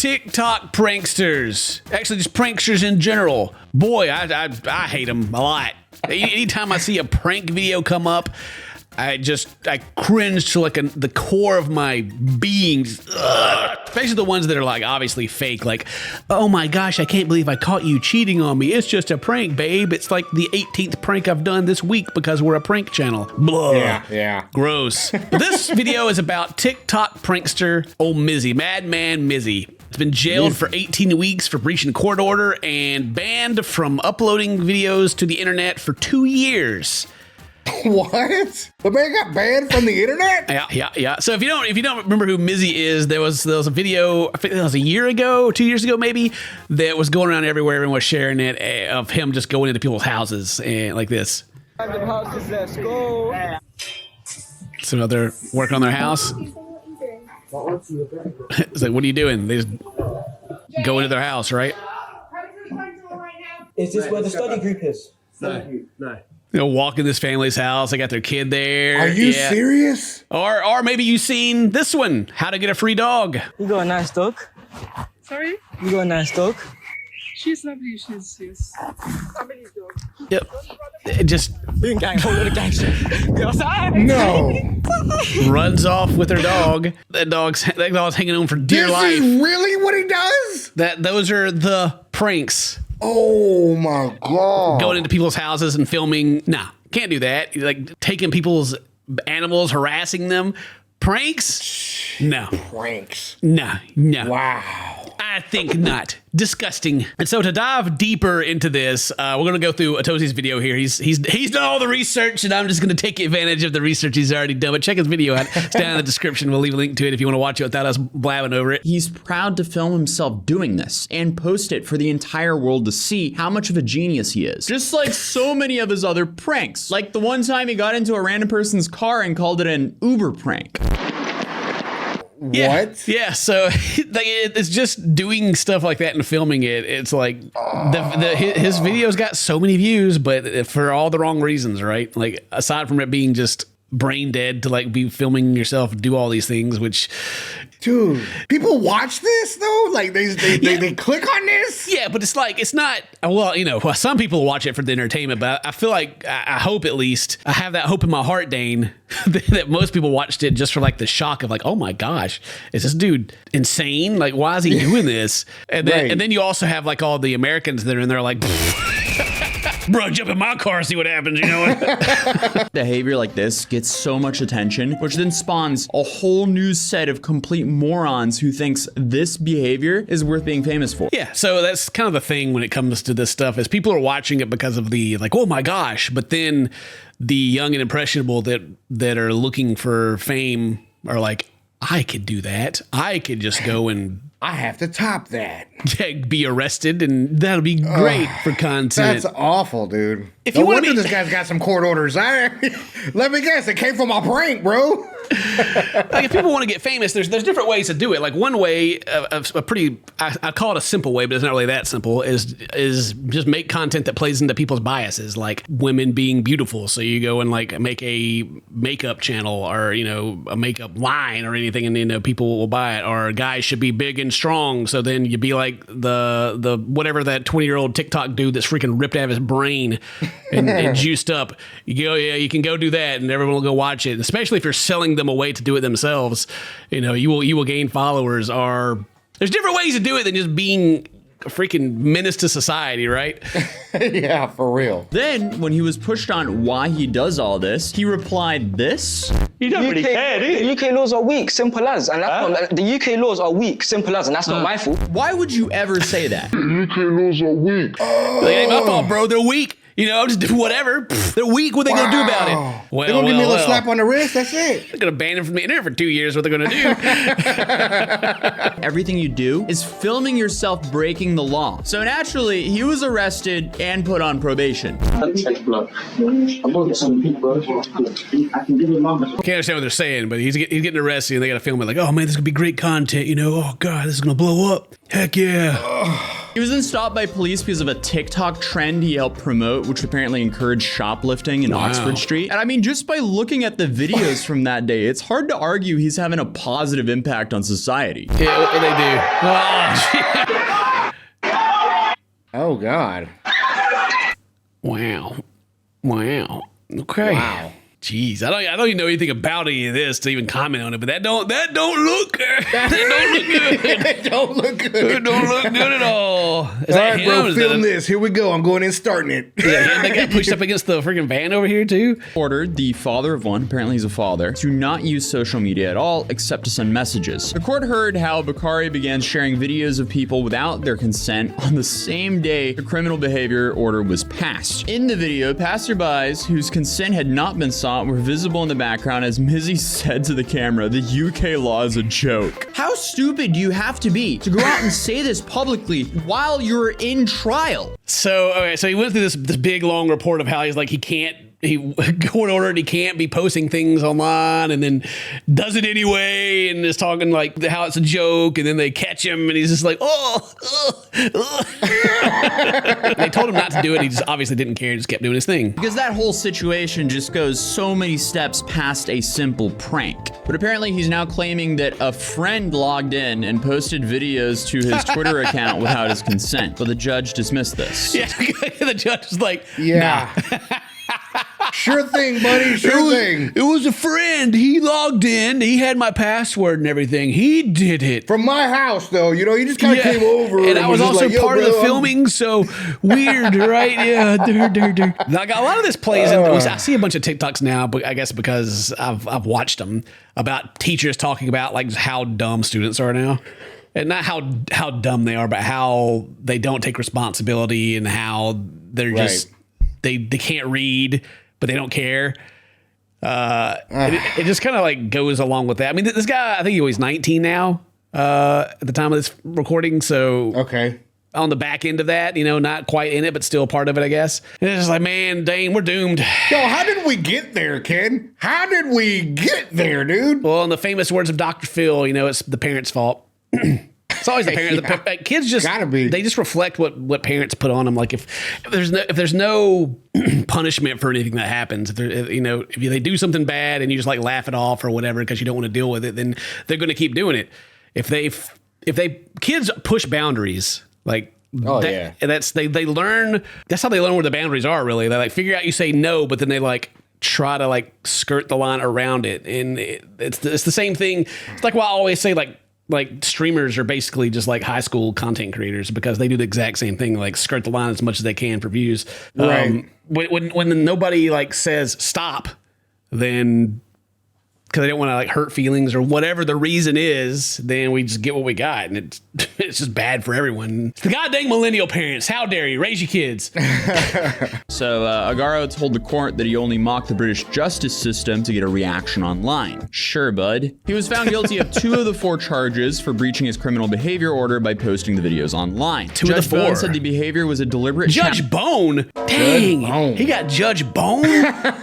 TikTok pranksters. Actually, just pranksters in general. Boy, I hate them a lot. Anytime I see a prank video come up, I cringe to like the core of my being. Ugh. Especially the ones that are like obviously fake. Like, oh my gosh, I can't believe I caught you cheating on me. It's just a prank, babe. It's like the 18th prank I've done this week because we're a prank channel. Blah. Yeah. Gross. But this video is about TikTok prankster old Mizzy, Madman Mizzy. It's been jailed for 18 weeks for breaching a court order and banned from uploading videos to the internet for 2 years. What? The man got banned from the internet? Yeah. So if you don't remember who Mizzy is, there was a video, I think it was a year ago, 2 years ago maybe, that was going around everywhere. Everyone was sharing it of him just going into people's houses and like this. Let's go. So now they're working on their house. It's like, what are you doing? They just go into their house, right? Is this where the study group is? No. You know, walk in this family's house. They got their kid there. Are you serious? Or maybe you've seen this one, How to Get a Free Dog. You got a nice dog. Sorry? You got a nice dog. She's lovely. She's somebody's dog. Yep. It just Being gang, whole lot of gangster. No. runs off with her dog. That dog's hanging on for dear life. This is really what he does? Those are the pranks. Oh my God. Going into people's houses and filming. Nah, can't do that. Like taking people's animals, harassing them. Pranks? No. Pranks. No. Wow. I think not. Disgusting. And so to dive deeper into this, we're going to go through Atosi's video here. He's done all the research, and I'm just going to take advantage of the research he's already done. But check his video out. It's down in the description. We'll leave a link to it if you want to watch it without us blabbing over it. He's proud to film himself doing this and post it for the entire world to see how much of a genius he is. Just like so many of his other pranks. Like the one time he got into a random person's car and called it an Uber prank. What? Yeah, so it's just doing stuff like that and filming it. It's like his videos got so many views, but for all the wrong reasons, right? Like aside from it being just brain dead to like be filming yourself do all these things, which, dude, people watch this though. Like they click on this. Yeah, but it's not. Well, you know, some people watch it for the entertainment, but I feel like I hope at least I have that hope in my heart, Dane, that most people watched it just for like the shock of like, oh my gosh, is this dude insane? Like, why is he doing this? And then you also have like all the Americans that are in there like, bro, jump in my car, see what happens, you know? Behavior like this gets so much attention, which then spawns a whole new set of complete morons who thinks this behavior is worth being famous for. Yeah, so that's kind of the thing when it comes to this stuff is people are watching it because of the like, oh my gosh, but then the young and impressionable that are looking for fame are like, I could do that. I could just go and I have to top that. Be arrested, and that'll be great for content. That's awful, dude. If no you wonder this guy's got some court orders. Let me guess, it came from my prank, bro. Like if people want to get famous, there's different ways to do it. Like one way, a pretty, I call it a simple way, but it's not really that simple, is just make content that plays into people's biases, like women being beautiful. So you go and like make a makeup channel or, you know, a makeup line or anything, and, you know, people will buy it. Or guys should be big and strong. So then you be like the whatever that 20-year-old TikTok dude that's freaking ripped out of his brain and juiced up. You go, yeah, you can go do that, and everyone will go watch it. Especially if you're selling them a way to do it themselves, you know, you will gain followers. Or there's different ways to do it than just being a freaking menace to society, right? Yeah, for real. Then, when he was pushed on why he does all this, he replied this. You don't really care, do you? The UK laws are weak, simple as. And that's not, the UK laws are weak, simple as, and that's not my fault. Why would you ever say that? UK laws are weak. It ain't my fault, bro. They're weak. You know, just do whatever. They're weak. What they gonna do about it? Well, they're gonna give me a little slap on the wrist. That's it. They're gonna ban him from the internet for 2 years. What they're gonna do? Everything you do is filming yourself breaking the law. So naturally, he was arrested and put on probation. Can't understand what they're saying, but he's getting arrested, and they gotta film it like, oh man, this is gonna be great content. You know, oh god, this is gonna blow up. Heck yeah. He was then stopped by police because of a TikTok trend he helped promote, which apparently encouraged shoplifting in Oxford Street. And I mean, just by looking at the videos from that day, it's hard to argue he's having a positive impact on society. Yeah, they do. Oh, God. Wow. Okay. Wow. Jeez, I don't even know anything about any of this to even comment on it, but that don't look good. That don't look good. It don't look good. It don't look good at all. Is All that right, him? bro, Is film that this. Here we go. I'm going in starting it. They got pushed up against the freaking van over here too. Ordered the father of one, apparently he's a father, to not use social media at all except to send messages. The court heard how Bakari began sharing videos of people without their consent on the same day the criminal behavior order was passed. In the video, passerbys whose consent had not been sought were visible in the background as Mizzy said to the camera, "The UK law is a joke." How stupid do you have to be to go out and say this publicly while you're in trial? So he went through this big long report of how court ordered he can't be posting things online, and then does it anyway, and is talking like how it's a joke, and then they catch him and he's just like, They told him not to do it. He just obviously didn't care and just kept doing his thing. Because that whole situation just goes so many steps past a simple prank. But apparently he's now claiming that a friend logged in and posted videos to his Twitter account without his consent. But the judge dismissed this. Yeah, the judge was like, Yeah. Sure thing, buddy. Sure thing. It was a friend. He logged in. He had my password and everything. He did it. From my house, though. You know, he just kind of came over. And I was just also like, part of bro, the filming, so weird, right? Yeah. Like, a lot of this plays in. I see a bunch of TikToks now, but I guess because I've watched them about teachers talking about like how dumb students are now. And not how dumb they are, but how they don't take responsibility and how they're just they can't read, but they don't care. It just kind of like goes along with that. I mean, this guy, I think he was 19 now at the time of this recording. So okay, on the back end of that, you know, not quite in it, but still part of it, I guess. And it's just like, man, dang, we're doomed. Yo, how did we get there, Ken? How did we get there, dude? Well, in the famous words of Dr. Phil, you know, it's the parents' fault. It's always the parents. Yeah. Kids just Gotta be. They just reflect what parents put on them. Like if there's no punishment for anything that happens, if they do something bad and you just like laugh it off or whatever because you don't want to deal with it, then they're going to keep doing it. If kids push boundaries, like they learn. That's how they learn where the boundaries are. Really, they like figure out you say no, but then they like try to like skirt the line around it, and it's the same thing. It's like what I always say, like streamers are basically just like high school content creators because they do the exact same thing, like skirt the line as much as they can for views. Right. When nobody like says stop, then because they don't want to like hurt feelings or whatever the reason is, then we just get what we got, and it's just bad for everyone. It's the goddamn millennial parents. How dare you raise your kids? So Agaro told the court that he only mocked the British justice system to get a reaction online. Sure, bud. He was found guilty of 2 of the 4 charges for breaching his criminal behavior order by posting the videos online. Judge Bone said the behavior was a deliberate Judge Bone? Dang. Bone. He got Judge Bone?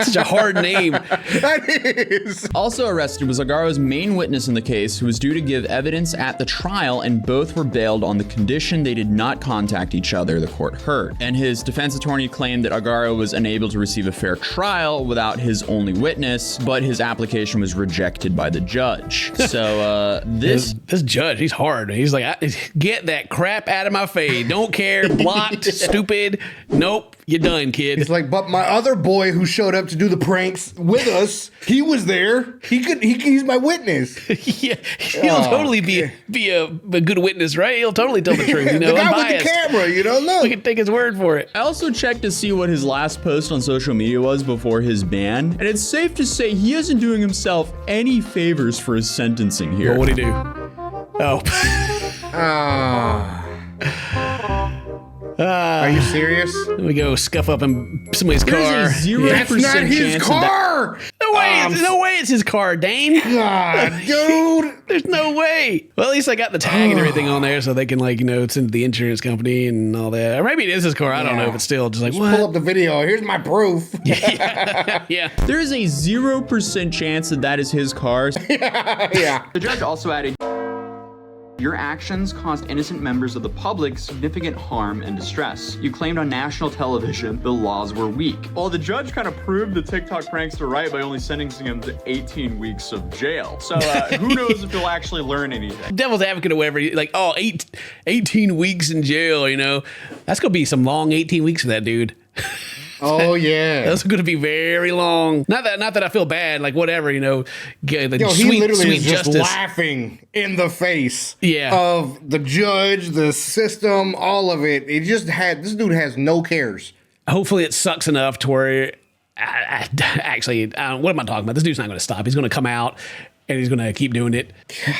Such a hard name. That is. Also arrested was Agaro's main witness in the case, who was due to give evidence at the trial, and both were bailed on the condition they did not contact each other, the court heard. And his defense attorney claimed that Agaro was unable to receive a fair trial without his only witness, but his application was rejected by the judge. So this judge, he's hard. He's like, get that crap out of my face. Don't care. Blocked. Stupid. Nope. You're done, kid. It's like, but my other boy who showed up to do the pranks with us, he was there. He's my witness. Yeah, he'll totally be a good witness, right? He'll totally tell the truth. You know, the guy unbiased. with the camera, you know, look. We can take his word for it. I also checked to see what his last post on social media was before his ban, and it's safe to say he isn't doing himself any favors for his sentencing here. Well, what'd he do? Oh. Are you serious? We go scuff up in somebody's car. There's a 0% That's not his chance car. No way it's his car, Dane. God, dude. There's no way. Well, at least I got the tag and everything on there so they can like, send to the insurance company and all that. Or maybe it is his car. I don't know, but still just like, what? Pull up the video. Here's my proof. Yeah. There is a 0% chance that is his car. Yeah. The judge also added, Your actions caused innocent members of the public significant harm and distress. You claimed on national television the laws were weak. Well, the judge kind of proved the TikTok prankster right by only sentencing him to 18 weeks of jail. So who knows if he'll actually learn anything. Devil's advocate or whatever, like, 18 weeks in jail, you know? That's going to be some long 18 weeks for that dude. Oh yeah, that's going to be very long. Not that I feel bad, like whatever, you know. He literally is just laughing in the face of the judge, the system, all of it. This dude has no cares. Hopefully, it sucks enough to where actually, what am I talking about? This dude's not going to stop. He's going to come out and he's going to keep doing it.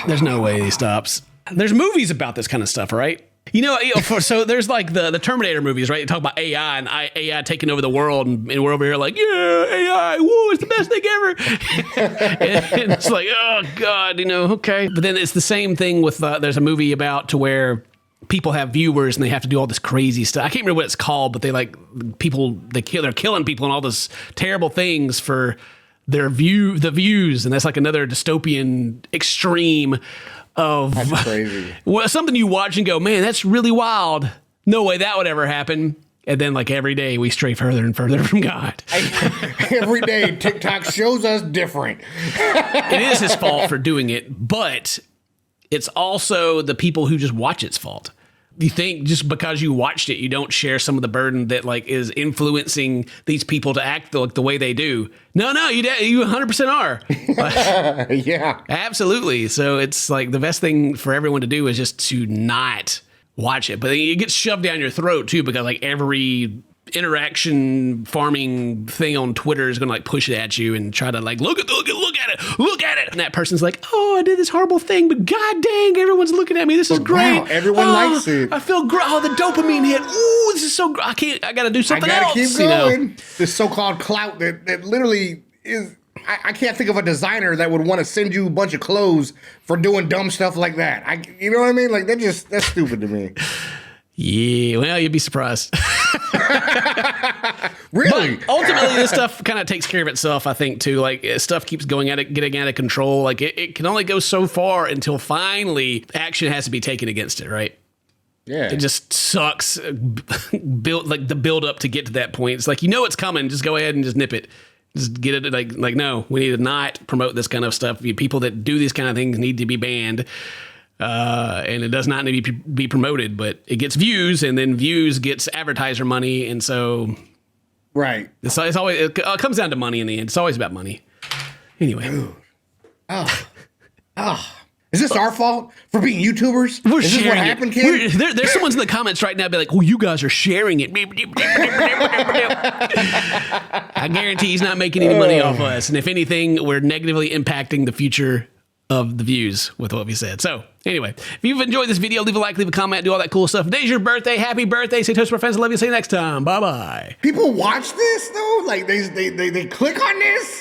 There's no way he stops. There's movies about this kind of stuff, right? You know, so there's like the Terminator movies, right? You talk about AI and AI taking over the world, and we're over here like, yeah, AI, woo, it's the best thing ever. and it's like, oh God, you know, okay. But then it's the same thing with, there's a movie about to where people have viewers and they have to do all this crazy stuff. I can't remember what it's called, but they're killing people and all this terrible things for the views. And that's like another dystopian extreme of that's crazy. Well, something you watch and go, man, that's really wild. No way that would ever happen. And then like every day we stray further and further from God. Every day TikTok shows us different. It is his fault for doing it, but it's also the people who just watch it's fault. You think just because you watched it, you don't share some of the burden that like is influencing these people to act like the way they do. No, you 100% are. Yeah, absolutely. So it's like the best thing for everyone to do is just to not watch it. But it gets shoved down your throat too, because like every interaction farming thing on Twitter is going to like push it at you and try to like, look at it. And that person's like, oh, I did this horrible thing, but God dang, everyone's looking at me. This is great. Wow, everyone likes it. I feel great. Oh, the dopamine hit. Ooh, this is so great. I got to do something else. Keep going. You know? This so-called clout that literally is, I can't think of a designer that would want to send you a bunch of clothes for doing dumb stuff like that. You know what I mean? Like that's stupid to me. Yeah, well, you'd be surprised. Really? But ultimately, this stuff kind of takes care of itself, I think, too. Like, stuff keeps getting out of control. Like, it can only go so far until finally action has to be taken against it, right? Yeah. It just sucks. The build up to get to that point. It's like, you know it's coming. Just go ahead and just nip it. Just get it. Like no, we need to not promote this kind of stuff. People that do these kind of things need to be banned. And it does not need to be promoted, but it gets views, and then views gets advertiser money, and so right. It's always it comes down to money in the end. It's always about money. Anyway, is this our fault for being YouTubers? Is this what happened, kid? There's someone's in the comments right now be like, well, you guys are sharing it. I guarantee he's not making any money off us, and if anything, we're negatively impacting the future of the views with what we said. So anyway, if you've enjoyed this video, leave a like, leave a comment, do all that cool stuff. Today's your birthday. Happy birthday. Say toast to our friends. I love you. See you next time. Bye-bye. People watch this though? Like they click on this?